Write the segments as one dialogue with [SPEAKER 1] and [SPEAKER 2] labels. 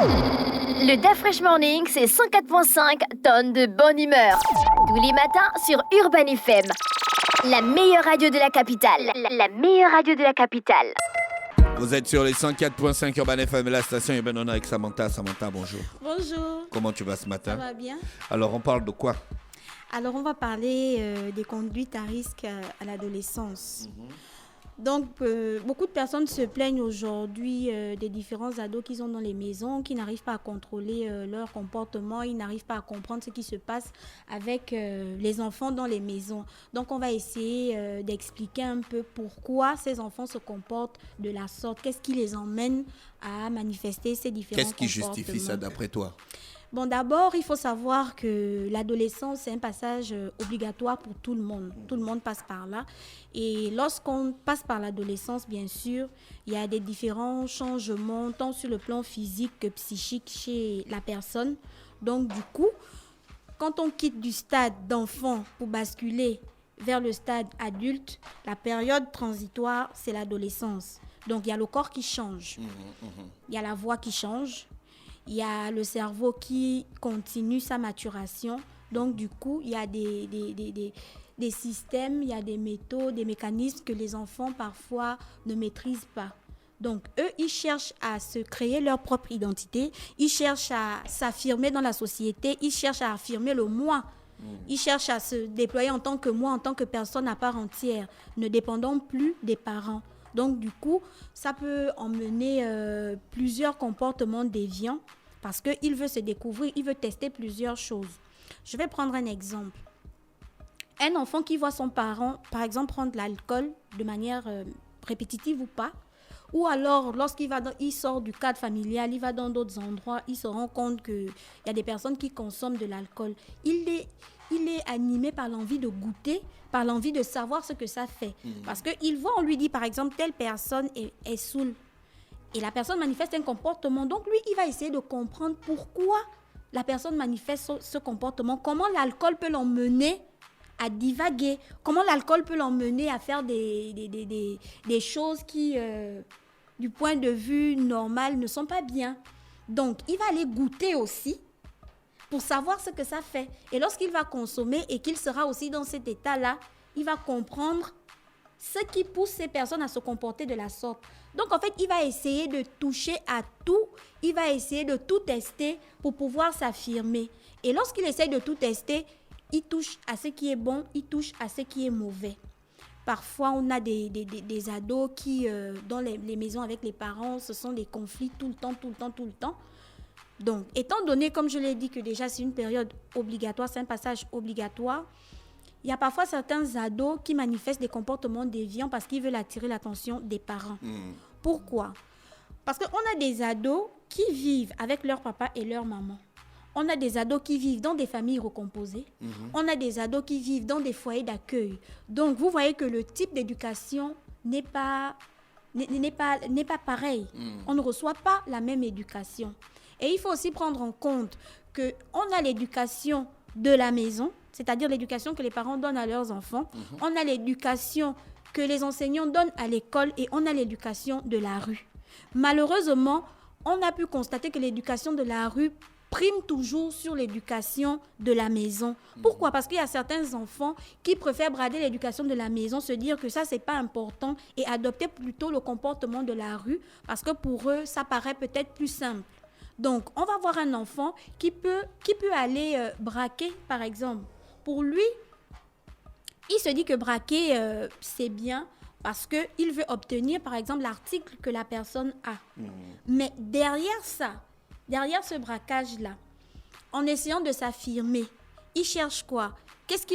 [SPEAKER 1] Le DAF Fresh Morning, c'est 104.5 tonnes de bonne humeur. Tous les matins sur Urban FM. La meilleure radio de la capitale. La meilleure radio de la capitale.
[SPEAKER 2] Vous êtes sur les 104.5 Urban FM, la station Urban, on est avec Samantha. Samantha, bonjour.
[SPEAKER 3] Bonjour.
[SPEAKER 2] Comment tu vas ce matin?
[SPEAKER 3] Ça va bien.
[SPEAKER 2] Alors, on parle de quoi?
[SPEAKER 3] Alors, on va parler des conduites à risque à l'adolescence. Donc, beaucoup de personnes se plaignent aujourd'hui des différents ados qu'ils ont dans les maisons, qui n'arrivent pas à contrôler leur comportement, ils n'arrivent pas à comprendre ce qui se passe avec les enfants dans les maisons. Donc, on va essayer d'expliquer un peu pourquoi ces enfants se comportent de la sorte. Qu'est-ce qui les emmène à manifester ces différents comportements?
[SPEAKER 2] Qu'est-ce qui justifie ça d'après toi?
[SPEAKER 3] Bon, d'abord, il faut savoir que l'adolescence, c'est un passage obligatoire pour tout le monde. Tout le monde passe par là. Et lorsqu'on passe par l'adolescence, bien sûr, il y a des différents changements, tant sur le plan physique que psychique chez la personne. Donc, du coup, quand on quitte du stade d'enfant pour basculer vers le stade adulte, la période transitoire, c'est l'adolescence. Donc, il y a le corps qui change. Il y a la voix qui change. Il y a le cerveau qui continue sa maturation. Donc, du coup, il y a des systèmes, il y a des méthodes, des mécanismes que les enfants, parfois, ne maîtrisent pas. Donc, eux, ils cherchent à se créer leur propre identité. Ils cherchent à s'affirmer dans la société. Ils cherchent à affirmer le moi. Ils cherchent à se déployer en tant que moi, en tant que personne à part entière, ne dépendant plus des parents. Donc, du coup, ça peut emmener plusieurs comportements déviants parce qu'il veut se découvrir, il veut tester plusieurs choses. Je vais prendre un exemple. Un enfant qui voit son parent, par exemple, prendre de l'alcool de manière répétitive ou pas, ou alors lorsqu'il il sort du cadre familial, il va dans d'autres endroits, il se rend compte qu'il y a des personnes qui consomment de l'alcool. Il est animé par l'envie de goûter, par l'envie de savoir ce que ça fait. Parce qu'il voit, on lui dit par exemple, telle personne est saoule. Et la personne manifeste un comportement. Donc lui, il va essayer de comprendre pourquoi la personne manifeste ce comportement. Comment l'alcool peut l'emmener à divaguer. Comment l'alcool peut l'emmener à faire des choses qui, du point de vue normal, ne sont pas bien. Donc, il va aller goûter aussi pour savoir ce que ça fait. Et lorsqu'il va consommer et qu'il sera aussi dans cet état-là, il va comprendre ce qui pousse ces personnes à se comporter de la sorte. Donc, en fait, il va essayer de toucher à tout. Il va essayer de tout tester pour pouvoir s'affirmer. Et lorsqu'il essaie de tout tester, il touche à ce qui est bon, il touche à ce qui est mauvais. Parfois, on a des ados qui, dans les maisons avec les parents, ce sont des conflits tout le temps. Donc, étant donné, comme je l'ai dit, que déjà c'est une période obligatoire, c'est un passage obligatoire, il y a parfois certains ados qui manifestent des comportements déviants parce qu'ils veulent attirer l'attention des parents. Pourquoi? Parce qu'on a des ados qui vivent avec leur papa et leur maman. On a des ados qui vivent dans des familles recomposées. On a des ados qui vivent dans des foyers d'accueil. Donc, vous voyez que le type d'éducation n'est pas pareil. On ne reçoit pas la même éducation. Et il faut aussi prendre en compte qu'on a l'éducation de la maison, c'est-à-dire l'éducation que les parents donnent à leurs enfants. On a l'éducation que les enseignants donnent à l'école et on a l'éducation de la rue. Malheureusement, on a pu constater que l'éducation de la rue prime toujours sur l'éducation de la maison. Pourquoi? Parce qu'il y a certains enfants qui préfèrent brader l'éducation de la maison, se dire que ça, c'est pas important et adopter plutôt le comportement de la rue parce que pour eux, ça paraît peut-être plus simple. Donc, on va voir un enfant qui peut aller braquer, par exemple. Pour lui, il se dit que braquer, c'est bien parce qu'il veut obtenir, par exemple, l'article que la personne a. Mais derrière ça, derrière ce braquage-là, en essayant de s'affirmer, il cherche quoi? Qu'est-ce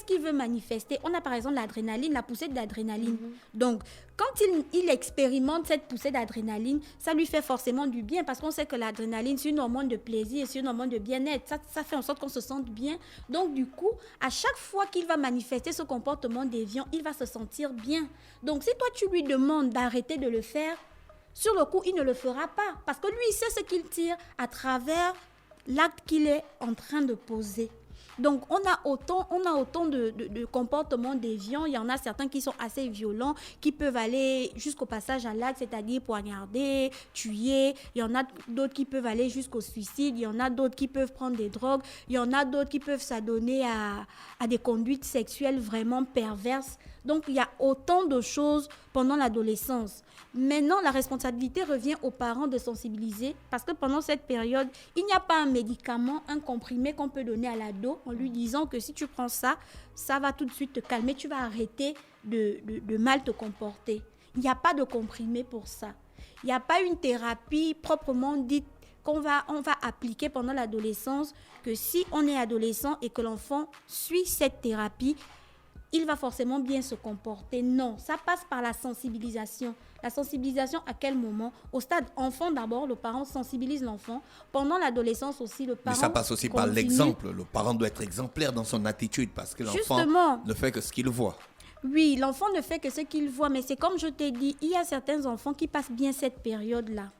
[SPEAKER 3] qu'il veut manifester? On a par exemple l'adrénaline, la poussée d'adrénaline. Donc, quand il expérimente cette poussée d'adrénaline, ça lui fait forcément du bien parce qu'on sait que l'adrénaline, c'est une hormone de plaisir, c'est une hormone de bien-être. Ça fait en sorte qu'on se sente bien. Donc, du coup, à chaque fois qu'il va manifester ce comportement déviant, il va se sentir bien. Donc, si toi, tu lui demandes d'arrêter de le faire, sur le coup, il ne le fera pas parce que lui, il sait ce qu'il tire à travers l'acte qu'il est en train de poser. Donc, on a autant de comportements déviants. Il y en a certains qui sont assez violents, qui peuvent aller jusqu'au passage à l'acte, c'est-à-dire poignarder, tuer. Il y en a d'autres qui peuvent aller jusqu'au suicide. Il y en a d'autres qui peuvent prendre des drogues. Il y en a d'autres qui peuvent s'adonner à des conduites sexuelles vraiment perverses. Donc, il y a autant de choses pendant l'adolescence. Maintenant, la responsabilité revient aux parents de sensibiliser parce que pendant cette période, il n'y a pas un médicament, un comprimé qu'on peut donner à l'ado en lui disant que si tu prends ça, ça va tout de suite te calmer, tu vas arrêter de mal te comporter. Il n'y a pas de comprimé pour ça. Il n'y a pas une thérapie proprement dite on va appliquer pendant l'adolescence, que si on est adolescent et que l'enfant suit cette thérapie, il va forcément bien se comporter. Non, ça passe par la sensibilisation. La sensibilisation à quel moment? Au stade enfant d'abord, le parent sensibilise l'enfant. Pendant l'adolescence aussi, le parent
[SPEAKER 2] Mais ça passe aussi par l'exemple. Le parent doit être exemplaire dans son attitude parce que l'enfant ne fait que ce qu'il voit.
[SPEAKER 3] Oui, l'enfant ne fait que ce qu'il voit, mais c'est comme je t'ai dit, il y a certains enfants qui passent bien cette période-là.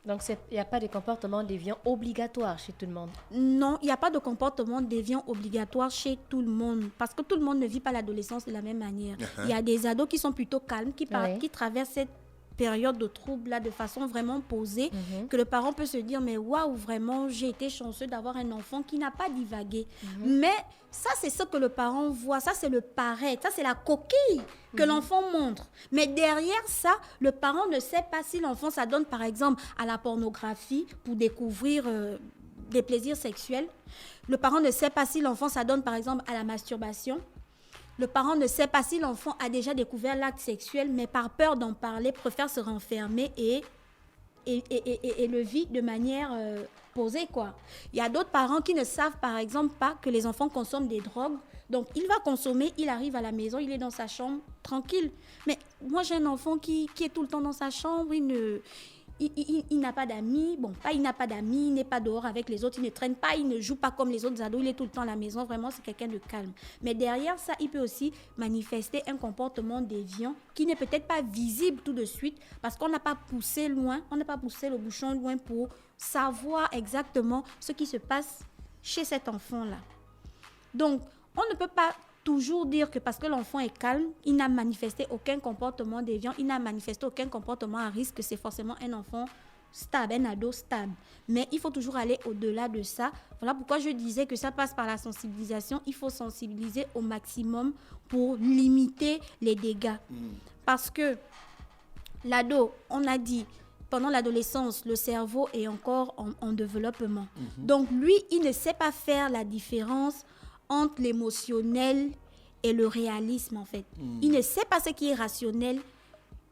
[SPEAKER 4] Donc, il n'y a pas de comportement déviant obligatoire chez tout le monde?
[SPEAKER 3] Non, il n'y a pas de comportement déviant obligatoire chez tout le monde. Parce que tout le monde ne vit pas l'adolescence de la même manière. Il y a des ados qui sont plutôt calmes, qui traversent cette période de trouble-là de façon vraiment posée, que le parent peut se dire, mais waouh, vraiment, j'ai été chanceux d'avoir un enfant qui n'a pas divagué. Mais ça, c'est ce que le parent voit. Ça, c'est le paraître. Ça, c'est la coquille que l'enfant montre. Mais derrière ça, le parent ne sait pas si l'enfant s'adonne, par exemple, à la pornographie pour découvrir des plaisirs sexuels. Le parent ne sait pas si l'enfant s'adonne, par exemple, à la masturbation. Le parent ne sait pas si l'enfant a déjà découvert l'acte sexuel, mais par peur d'en parler, préfère se renfermer et le vit de manière posée, quoi. Il y a d'autres parents qui ne savent, par exemple, pas que les enfants consomment des drogues. Donc, il va consommer, il arrive à la maison, il est dans sa chambre, tranquille. Mais moi, j'ai un enfant qui est tout le temps dans sa chambre, il n'a pas d'amis. Bon, pas il n'a pas d'amis, il n'est pas dehors avec les autres, il ne traîne pas, il ne joue pas comme les autres ados, il est tout le temps à la maison. Vraiment, c'est quelqu'un de calme. Mais derrière ça, il peut aussi manifester un comportement déviant qui n'est peut-être pas visible tout de suite parce qu'on n'a pas poussé loin, on n'a pas poussé le bouchon loin pour savoir exactement ce qui se passe chez cet enfant-là. Donc, on ne peut pas toujours dire que parce que l'enfant est calme, il n'a manifesté aucun comportement déviant, il n'a manifesté aucun comportement à risque, que c'est forcément un enfant stable, un ado stable. Mais il faut toujours aller au-delà de ça. Voilà pourquoi je disais que ça passe par la sensibilisation. Il faut sensibiliser au maximum pour limiter les dégâts. Parce que l'ado, on a dit, pendant l'adolescence, le cerveau est encore en développement. Donc lui, il ne sait pas faire la différence entre l'émotionnel et le réalisme, en fait. Il ne sait pas ce qui est rationnel.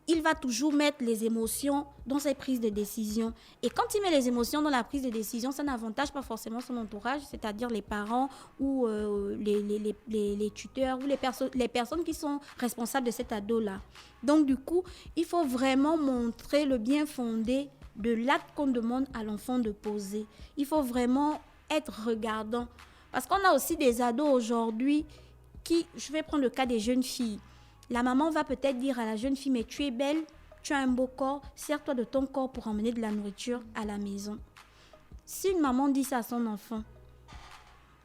[SPEAKER 3] Il va toujours mettre les émotions dans ses prises de décision. Et quand il met les émotions dans la prise de décision, ça n'avantage pas forcément son entourage, c'est-à-dire les parents ou les tuteurs ou les personnes qui sont responsables de cet ado-là. Donc, du coup, il faut vraiment montrer le bien fondé de l'acte qu'on demande à l'enfant de poser. Il faut vraiment être regardant. Parce qu'on a aussi des ados aujourd'hui qui, je vais prendre le cas des jeunes filles. La maman va peut-être dire à la jeune fille, mais tu es belle, tu as un beau corps, sers-toi de ton corps pour emmener de la nourriture à la maison. Si une maman dit ça à son enfant,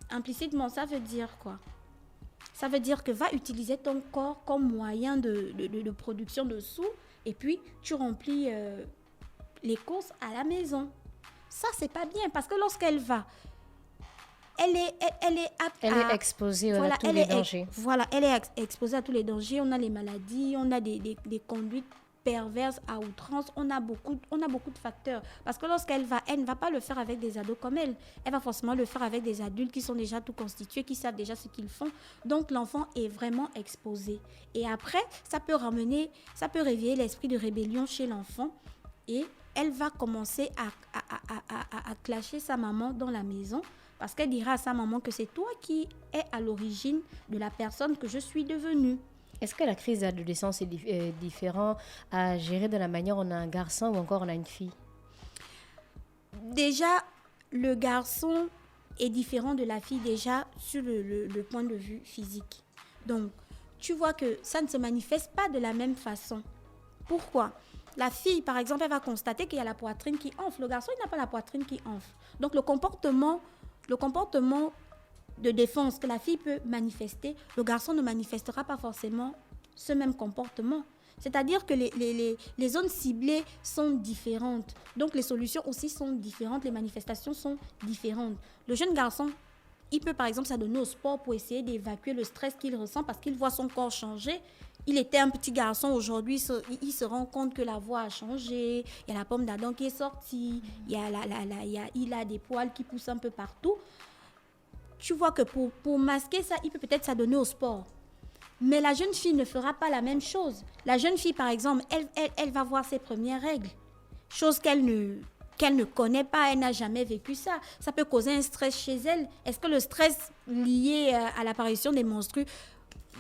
[SPEAKER 3] implicitement, ça veut dire quoi? Ça veut dire que va utiliser ton corps comme moyen de production de sous et puis tu remplis les courses à la maison. Ça, c'est pas bien parce que lorsqu'elle va, elle est exposée à tous les dangers. Voilà, elle est exposée à tous les dangers. On a les maladies, on a des conduites perverses à outrance. On a beaucoup de facteurs. Parce que lorsqu'elle va, elle ne va pas le faire avec des ados comme elle. Elle va forcément le faire avec des adultes qui sont déjà tout constitués, qui savent déjà ce qu'ils font. Donc, l'enfant est vraiment exposé. Et après, ça peut réveiller l'esprit de rébellion chez l'enfant. Et elle va commencer à clasher sa maman dans la maison. Parce qu'elle dira à sa maman que c'est toi qui es à l'origine de la personne que je suis devenue.
[SPEAKER 4] Est-ce que la crise d'adolescence est différente à gérer de la manière dont on a un garçon ou encore on a une fille?
[SPEAKER 3] Déjà, le garçon est différent de la fille déjà sur le point de vue physique. Donc, tu vois que ça ne se manifeste pas de la même façon. Pourquoi? La fille, par exemple, elle va constater qu'il y a la poitrine qui enfle. Le garçon, il n'a pas la poitrine qui enfle. Donc, le comportement de défense que la fille peut manifester, le garçon ne manifestera pas forcément ce même comportement. C'est-à-dire que les zones ciblées sont différentes. Donc, les solutions aussi sont différentes, les manifestations sont différentes. Le jeune garçon, il peut par exemple s'adonner au sport pour essayer d'évacuer le stress qu'il ressent parce qu'il voit son corps changer. Il était un petit garçon, aujourd'hui, il se rend compte que la voix a changé, il y a la pomme d'Adam qui est sortie, il a des poils qui poussent un peu partout. Tu vois que pour masquer ça, il peut peut-être s'adonner au sport. Mais la jeune fille ne fera pas la même chose. La jeune fille, par exemple, elle va voir ses premières règles, chose qu'elle ne connaît pas, elle n'a jamais vécu ça. Ça peut causer un stress chez elle. Est-ce que le stress lié à l'apparition des menstrues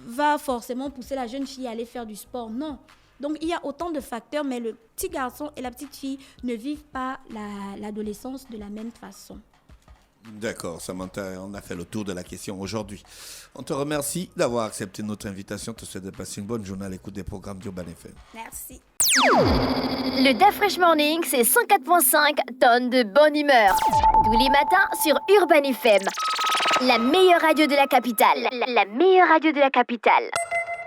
[SPEAKER 3] va forcément pousser la jeune fille à aller faire du sport? Non. Donc, il y a autant de facteurs, mais le petit garçon et la petite fille ne vivent pas l'adolescence de la même façon.
[SPEAKER 2] D'accord, Samantha, on a fait le tour de la question aujourd'hui. On te remercie d'avoir accepté notre invitation. Te souhaite de passer une bonne journée à l'écoute des programmes d'Urban FM.
[SPEAKER 3] Merci.
[SPEAKER 1] Le Day Fresh Morning, c'est 104.5 tonnes de bonne humeur. Tous les matins sur Urban FM. La meilleure radio de la capitale. La meilleure radio de la capitale.